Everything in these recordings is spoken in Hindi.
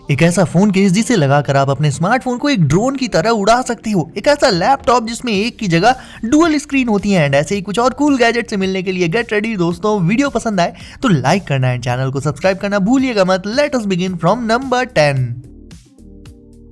एक ऐसा फोन केस जिसे लगाकर आप अपने स्मार्टफोन को एक ड्रोन की तरह उड़ा सकते हो। एक ऐसा लैपटॉप जिसमें एक की जगह डुअल स्क्रीन होती है। एंड ऐसे ही कुछ और कूल गैजेट से मिलने के लिए गेट रेडी दोस्तों। वीडियो पसंद आए तो लाइक करना है, चैनल को सब्सक्राइब करना भूलिएगा मत। Let us begin from number 10।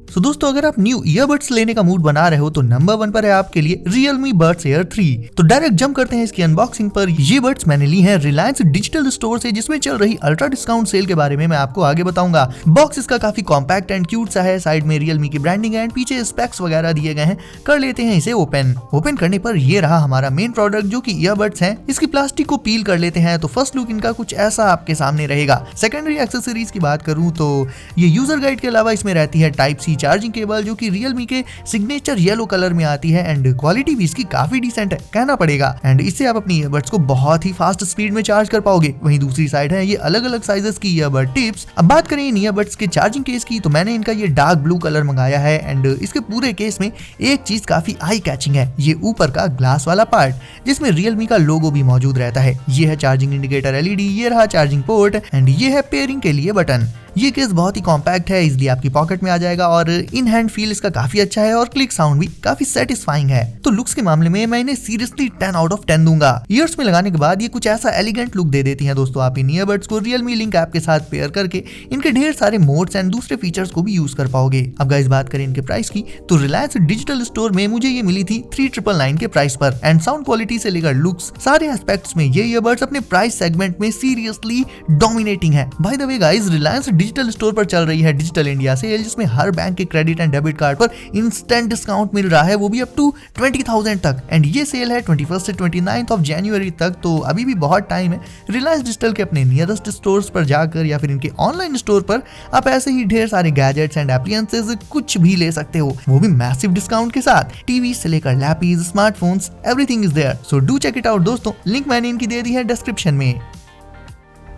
तो दोस्तों अगर आप न्यू ईयरबड्स लेने का मूड बना रहे हो तो नंबर 1 पर है आपके लिए Realme Buds Air 3। तो डायरेक्ट जंप करते हैं इसकी अनबॉक्सिंग पर। ये बड्स मैंने ली हैं रिलायंस डिजिटल स्टोर से, जिसमें चल रही अल्ट्रा डिस्काउंट सेल के बारे में मैं आपको आगे बताऊंगा। बॉक्स इसका काफी कॉम्पैक्ट एंड क्यूट सा है। साइड में Realme की ब्रांडिंग एंड पीछे स्पेक्स वगैरह दिए गए हैं। कर लेते हैं इसे ओपन करने पर ये रहा हमारा मेन प्रोडक्ट जो की ईयरबड्स है। इसकी प्लास्टिक को पील कर लेते हैं तो फर्स्ट लुक इनका कुछ ऐसा आपके सामने रहेगा। सेकेंडरी एक्सेसरीज की बात करूं तो ये यूजर गाइड के अलावा इसमें रहती है Type-C चार्जिंग केबल जो कि Realme के सिग्नेचर येलो कलर में आती है। एंड क्वालिटी भी इसकी काफी डिसेंट है कहना पड़ेगा। एंड इससे आप अपनी ईयरबड्स को बहुत ही फास्ट स्पीड में चार्ज कर पाओगे। वहीं दूसरी साइड है ये अलग अलग साइजेस की ईयरबड टिप्स। अब बात करें इन ईयरबड्स के चार्जिंग केस की तो मैंने इनका ये डार्क ब्लू कलर मंगाया है। एंड इसके पूरे केस में एक चीज काफी आई कैचिंग है, ये ऊपर का ग्लास वाला पार्ट जिसमें Realme का लोगो भी मौजूद रहता है। ये है चार्जिंग इंडिकेटर LED, ये रहा चार्जिंग पोर्ट एंड ये है पेयरिंग के लिए बटन। ये केस बहुत ही कॉम्पैक्ट है, इसलिए आपकी पॉकेट में आ जाएगा और इन हैंड फील इसका काफी अच्छा है और क्लिक साउंड भी काफी सेटिस्फाइंग है। तो लुक्स के मामले में मैं इन्हें सीरियसली 10 आउट ऑफ 10 दूंगा। ईयर्स में लगाने के बाद ये कुछ ऐसा एलिगेंट लुक दे देती हैं दोस्तों। आप इन ईयरबड्स को Realme लिंक ऐप के साथ पेयर करके इनके ढेर सारे मोड्स एंड दूसरे फीचर्स को भी यूज कर पाओगे। अब गाइस बात करें इनके प्राइस की तो रिलायंस डिजिटल स्टोर में मुझे ये मिली थी 3999 के प्राइस पर। एंड साउंड क्वालिटी से लेकर लुक्स सारे एस्पेक्ट्स में ये ईयरबड्स अपने प्राइस सेगमेंट में सीरियसली डोमिनेटिंग है। By the way guys Reliance digital store पर चल रही है डिजिटल इंडिया सेल, जिसमें हर बैंक के क्रेडिट एंड डेबिट कार्ड पर इंस्टेंट डिस्काउंट मिल रहा है, वो भी अप टू 20,000 तक। एंड ये सेल है 21 से 29 ऑफ जनवरी तक, तो अभी भी बहुत टाइम है। रिलायंस डिजिटल के अपने नियरेस्ट स्टोर्स पर जाकर या फिर इनके ऑनलाइन स्टोर पर आप ऐसे ही ढेर सारे गैजेट्स एंड एप्लियंसेस कुछ भी ले सकते हो, वो भी मैसिव डिस्काउंट के साथ। टीवी से लेकर lappies, smartphones, everything is there. So do check it out दोस्तों, लिंक मैंने इनकी दे दी है डिस्क्रिप्शन में।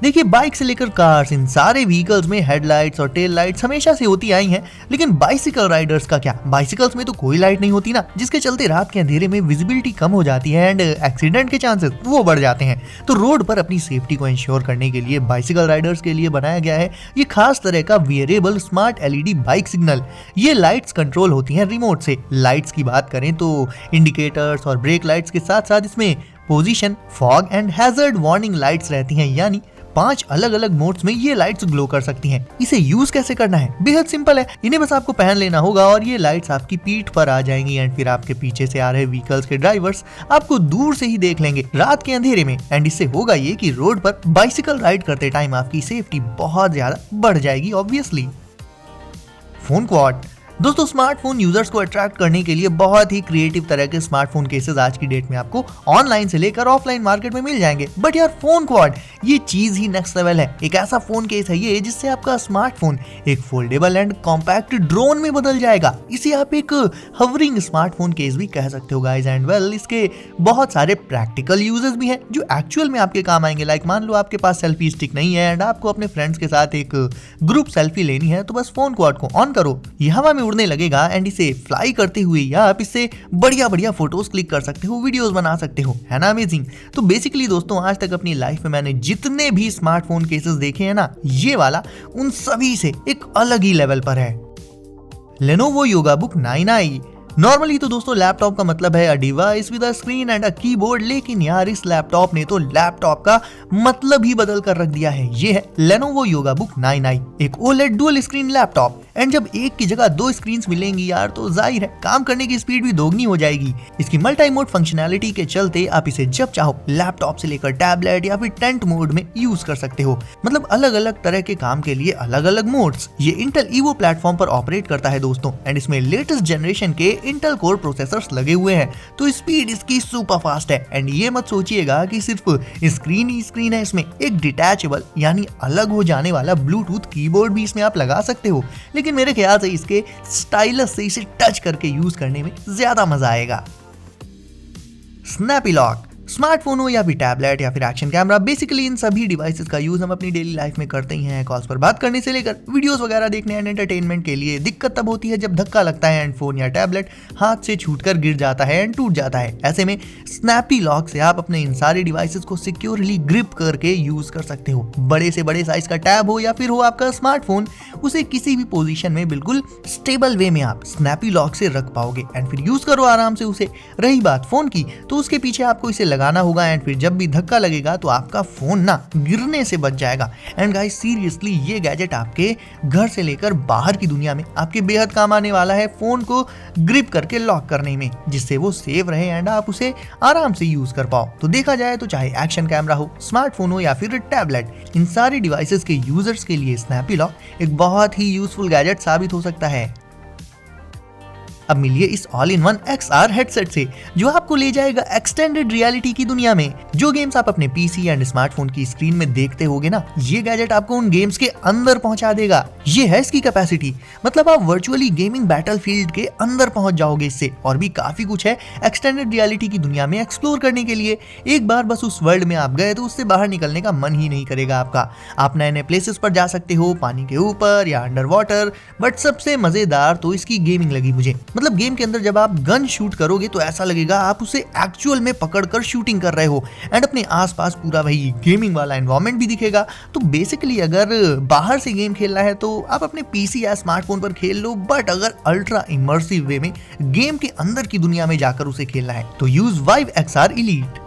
देखिए बाइक से लेकर कार्स, इन सारे व्हीकल्स में हेडलाइट्स और टेल लाइट्स हमेशा से होती आई हैं, लेकिन बाइसिकल राइडर्स का क्या? बाइसिकल्स में तो कोई लाइट नहीं होती ना, जिसके चलते रात के अंधेरे में विजिबिलिटी कम हो जाती है एंड एक्सीडेंट के चांसेस वो बढ़ जाते हैं। तो रोड पर अपनी सेफ्टी को इंश्योर करने के लिए बाइसिकल राइडर्स के लिए बनाया गया है ये खास तरह का wearable smart LED bike signal. ये लाइट्स कंट्रोल होती हैं रिमोट से। लाइट्स की बात करें तो इंडिकेटर्स और ब्रेक लाइट्स के साथ साथ इसमें position, fog and hazard warning lights रहती हैं, यानी 5 अलग अलग मोड्स में ये लाइट्स ग्लो कर सकती हैं। इसे यूज कैसे करना है? बेहद सिंपल है, इन्हें बस आपको पहन लेना होगा और ये लाइट्स आपकी पीठ पर आ जाएंगी। एंड फिर आपके पीछे से आ रहे व्हीकल्स के ड्राइवर्स आपको दूर से ही देख लेंगे रात के अंधेरे में। एंड इससे होगा ये कि रोड पर बाइसिकल राइड करते टाइम आपकी सेफ्टी बहुत ज्यादा बढ़ जाएगी ऑब्वियसली। फोन क्वाड दोस्तों, स्मार्टफोन यूजर्स को अट्रैक्ट करने के लिए बहुत ही क्रिएटिव तरह के स्मार्टफोन केसेस आज की डेट में आपको ऑनलाइन से लेकर ऑफलाइन मार्केट में मिल जाएंगे। बट यार फोन क्वाड ये चीज ही नेक्स्ट लेवल है। एक ऐसा फोन केस है ये जिससे आपका स्मार्टफोन एक फोल्डेबल एंड कॉम्पैक्ट ड्रोन में बदल जाएगा। इसे आप एक हवरिंग स्मार्टफोन केस भी कह सकते हो गाइस। एंड वेल इसके बहुत सारे प्रैक्टिकल यूजेस भी हैं जो एक्चुअल में आपके काम आएंगे। लाइक मान लो आपके पास सेल्फी स्टिक नहीं है एंड आपको अपने फ्रेंड्स के साथ एक ग्रुप सेल्फी लेनी है, तो बस फोन क्वाड को ऑन करो, ये हवा में उड़ने लगेगा एंड इसे फ्लाई करते हुए या आप इससे बढ़िया फोटोज क्लिक कर सकते हो, वीडियोस बना सकते हो, है ना अमेजिंग। तो बेसिकली दोस्तों आज तक अपनी लाइफ में मैंने जितने भी स्मार्टफोन केसेस देखे हैं ना, ये वाला उन सभी से एक अलग ही लेवल पर है। Lenovo YogaBook 9i। नॉर्मली तो दोस्तों लैपटॉप का मतलब है a device with a screen and a keyboard, लेकिन यार इस लैपटॉप ने तो लैपटॉप का मतलब ही बदल कर रख दिया है। ये है Lenovo YogaBook 9i, एक OLED dual screen laptop. And जब एक की जगह 2 स्क्रीन्स मिलेंगी यार तो जाहिर है काम करने की स्पीड भी दोगुनी हो जाएगी। इसकी मल्टी मोड फंक्शनैलिटी के चलते आप इसे जब चाहो लैपटॉप से लेकर टैबलेट या फिर टेंट मोड में यूज कर सकते हो। मतलब अलग अलग तरह के काम के लिए अलग अलग मोड्स। ये इंटेल Evo प्लेटफॉर्म पर ऑपरेट करता है दोस्तों। एंड इसमें लेटेस्ट जनरेशन के इंटेल कोर प्रोसेसर्स लगे हुए हैं, तो स्पीड इसकी सुपर फास्ट है। एंड ये मत सोचिएगा कि सिर्फ स्क्रीन ही स्क्रीन है, इसमें एक डिटैचेबल यानी अलग हो जाने वाला ब्लूटूथ कीबोर्ड भी इसमें आप लगा सकते हो। लेकिन मेरे ख्याल से इसके स्टाइलस से इसे टच करके यूज करने में ज्यादा मजा आएगा। स्नैपी लॉक स्मार्टफोन हो या फिर टैबलेट या फिर एक्शन कैमरा, बेसिकली इन सभी डिवाइसेस का यूज हम अपनी डेली लाइफ में करते ही हैं। कॉल्स पर बात करने से लेकर वीडियोस वगैरह देखने एंड एंटरटेनमेंट के लिए। दिक्कत तब होती है जब धक्का लगता है एंड फोन या टैबलेट हाथ से छूटकर गिर जाता है एंड टूट जाता है। ऐसे में स्नैपी लॉक से आप अपने इन सारे डिवाइसेस को सिक्योरली ग्रिप करके यूज कर सकते हो। बड़े से बड़े साइज का टैब हो या फिर हो आपका स्मार्टफोन, उसे किसी भी पोजीशन में बिल्कुल स्टेबल वे में आप स्नैपी लॉक से रख पाओगे एंड फिर यूज करो आराम से उसे। रही बात फोन की, तो उसके पीछे आपको इसे लगाना होगा एंड फिर जब भी धक्का लगेगा तो आपका फोन ना गिरने से बच जाएगा। एंड गाइस सीरियसली ये गैजेट आपके घर से लेकर बाहर की दुनिया में आपके बेहद काम आने वाला है, फोन को ग्रिप करके लॉक करने में, जिससे वो सेफ रहे एंड आप उसे आराम से यूज कर पाओ। तो देखा जाए तो चाहे एक्शन कैमरा हो, स्मार्टफोन हो या फिर टैबलेट, इन सारे डिवाइसेस के यूजर्स के लिए स्नैपी लॉक एक बहुत ही यूजफुल गैजेट साबित हो सकता है। अब मिलिए इस all in one XR headset से, जो आपको ले जाएगा एक्सटेंडेड रियलिटी की दुनिया में। जो गेम्स आप अपने पीसी एंड स्मार्टफोन की स्क्रीन में देखते होगे ना, ये गैजेट आपको उन गेम्स के अंदर पहुंचा देगा। ये है इसकी कैपेसिटी, मतलब आप वर्चुअली गेमिंग बैटलफील्ड के अंदर पहुंच जाओगे इससे। और भी काफी कुछ है एक्सटेंडेड रियलिटी की दुनिया में एक्सप्लोर करने के लिए। एक बार बस उस वर्ल्ड में आप गए तो उससे बाहर निकलने का मन ही नहीं करेगा आपका। आप नए नए प्लेसेस पर जा सकते हो, पानी के ऊपर या अंडर वाटर। बट सबसे मजेदार तो इसकी गेमिंग लगी मुझे। मतलब गेम के अंदर जब आप गन शूट करोगे तो ऐसा लगेगा आप उसे एक्चुअल में पकड़कर शूटिंग कर रहे हो एंड अपने आसपास पूरा वही गेमिंग वाला एनवायरनमेंट भी दिखेगा। तो बेसिकली अगर बाहर से गेम खेलना है तो आप अपने पीसी या स्मार्टफोन पर खेल लो, बट अगर अल्ट्रा इमर्सिव वे में गेम के अंदर की दुनिया में जाकर उसे खेलना है तो use Vive XR elite.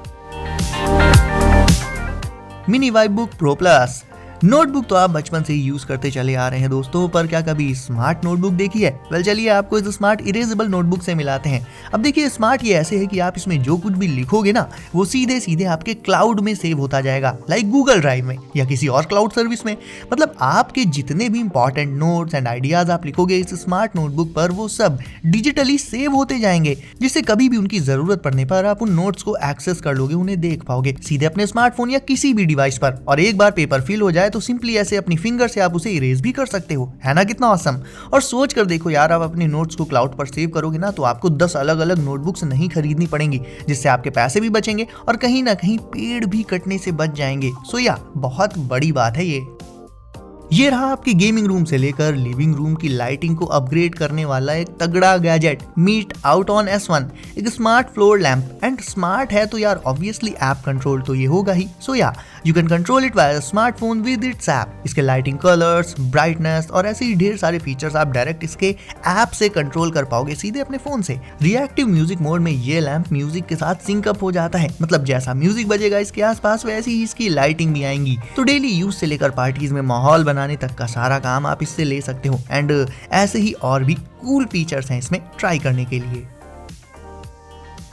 Mini Vive book pro plus notebook तो आप बचपन से ही यूज करते चले आ रहे हैं दोस्तों, पर क्या कभी स्मार्ट नोटबुक देखी है? वेल चलिए आपको इस स्मार्ट इरेजेबल नोटबुक से मिलाते हैं। अब देखिए स्मार्ट ये ऐसे है कि आप इसमें जो कुछ भी लिखोगे ना, वो सीधे सीधे आपके क्लाउड में सेव होता जाएगा, लाइक गूगल ड्राइव में या किसी और क्लाउड सर्विस में। मतलब आपके जितने भी इंपॉर्टेंट नोट्स एंड आइडियाज आप लिखोगे इस स्मार्ट नोटबुक पर, वो सब डिजिटली सेव होते जाएंगे, जिससे कभी भी उनकी जरूरत पड़ने पर आप उन नोट्स को एक्सेस कर लोगे, उन्हें देख पाओगे सीधे अपने स्मार्टफोन या किसी भी डिवाइस पर। और एक बार पेपर फिल हो जाए तो सिंपली ऐसे अपनी फिंगर से आप उसे इरेज भी कर सकते हो। है ना कितना ऑसम? और सोच कर देखो यार, आप अपने नोट्स को क्लाउड पर सेव करोगे ना तो आपको 10 अलग अलग नोटबुक्स नहीं खरीदनी पड़ेंगी, जिससे आपके पैसे भी बचेंगे और कहीं ना कहीं पेड़ भी कटने से बच जाएंगे। सो या बहुत बड़ी बात है ये रहा आपकी गेमिंग रूम से लेकर लिविंग रूम की लाइटिंग को अपग्रेड करने वाला एक तगड़ा gadget, meet out on S1, एक smart floor lamp. And smart है तो यार ऑब्वियसली ऐप कंट्रोल तो ये होगा ही। सो या you can control it via smartphone with its app. इसके लाइटिंग कलर्स, ब्राइटनेस और ऐसे ही ढेर सारे फीचर्स आप डायरेक्ट इसके ऐप से कंट्रोल कर पाओगे सीधे अपने फोन से। रिएक्टिव म्यूजिक मोड में ये लैंप म्यूजिक के साथ सिंक अप हो जाता है, मतलब जैसा म्यूजिक बजेगा इसके आसपास वैसी ही इसकी लाइटिंग भी आएंगी। तो डेली यूज से लेकर पार्टीज में माहौल बनाने तक का सारा काम आप इससे ले सकते हो। एंड ऐसे ही और भी कूल फीचर्स हैं इसमें ट्राई करने के लिए।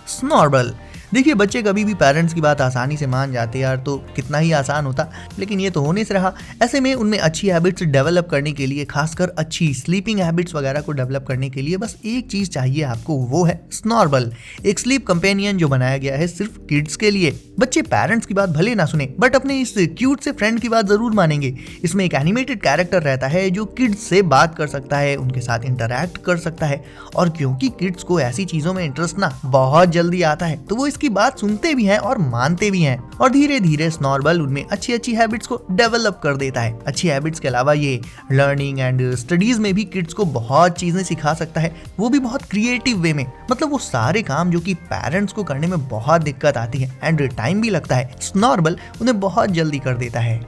स्नॉर्बल, देखिए बच्चे कभी भी पेरेंट्स की बात आसानी से मान जाते यार, तो कितना ही आसान होता, लेकिन ये तो होने से रहा। ऐसे में उनमें अच्छी हैबिट्स डेवलप करने के लिए, खासकर अच्छी स्लीपिंग हैबिट्स वगैरह को डेवलप करने के लिए बस एक चीज चाहिए आपको, वो है स्नॉर्बल, एक स्लीप कंपेनियन जो बनाया गया है सिर्फ किड्स के लिए। बच्चे पेरेंट्स की बात भले ना सुने, बट अपने इस क्यूट से फ्रेंड की बात जरूर मानेंगे। इसमें एक एनिमेटेड कैरेक्टर रहता है जो किड्स से बात कर सकता है, उनके साथ इंटरैक्ट कर सकता है। और क्योंकि किड्स को ऐसी चीजों में इंटरेस्ट ना बहुत जल्दी आता है, तो वो की बात सुनते भी हैं और मानते भी हैं। और धीरे धीरे स्नॉर्बल उनमें अच्छी अच्छी हैबिट्स को डेवलप कर देता है। अच्छी हैबिट्स के अलावा ये लर्निंग एंड स्टडीज में भी किड्स को बहुत चीजें सिखा सकता है, वो भी बहुत क्रिएटिव वे में। मतलब वो सारे काम जो कि पेरेंट्स को करने में बहुत दिक्कत आती है एंड टाइम भी लगता है, स्नॉर्बल उन्हें बहुत जल्दी कर देता है।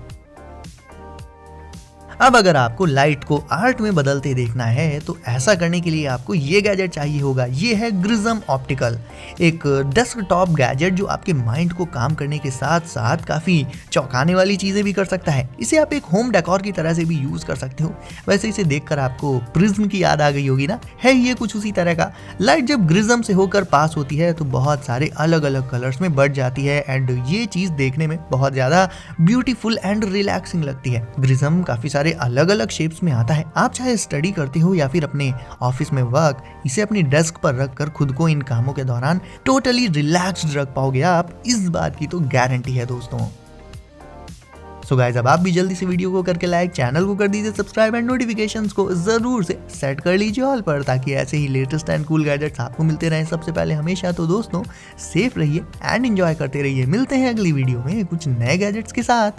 अब अगर आपको लाइट को आर्ट में बदलते देखना है तो ऐसा करने के लिए आपको ये गैजेट चाहिए होगा। ये है ग्रिज्म ऑप्टिकल, एक डेस्कटॉप गैजेट जो आपके माइंड को काम करने के साथ साथ काफी चौंकाने वाली चीजें भी कर सकता है। इसे आप एक होम डेकोर की तरह से भी यूज कर सकते हो। वैसे इसे देखकर आपको प्रिज्म की याद आ गई होगी ना, है ये कुछ उसी तरह का। लाइट जब ग्रिज्म से होकर पास होती है तो बहुत सारे अलग अलग कलर्स में बढ़ जाती है एंड ये चीज देखने में बहुत ज्यादा ब्यूटीफुल एंड रिलैक्सिंग लगती है। ग्रिज्म काफी सारे अलग अलग शेप्स में आता है। आप चाहे स्टडी करते हो या फिर अपने ऑफिस में वर्क, इसे अपनी डेस्क पर रखकर खुद को इन कामों के दौरान टोटली रिलैक्स्ड रख पाओगे आप, इस बात की तो गारंटी है दोस्तों। सो गाइस अब आप भी जल्दी से वीडियो को करके लाइक, चैनल को कर दीजिए सब्सक्राइब एंड नोटिफिकेशंस को जरूर से सेट कर लीजिए ऑल पर, ताकि ऐसे ही लेटेस्ट एंड कूल गैजेट्स आपको मिलते रहें सबसे पहले हमेशा। तो दोस्तों सेफ रहिए एंड एंजॉय करते रहिए, मिलते हैं अगली वीडियो में कुछ नए गैजेट्स के साथ।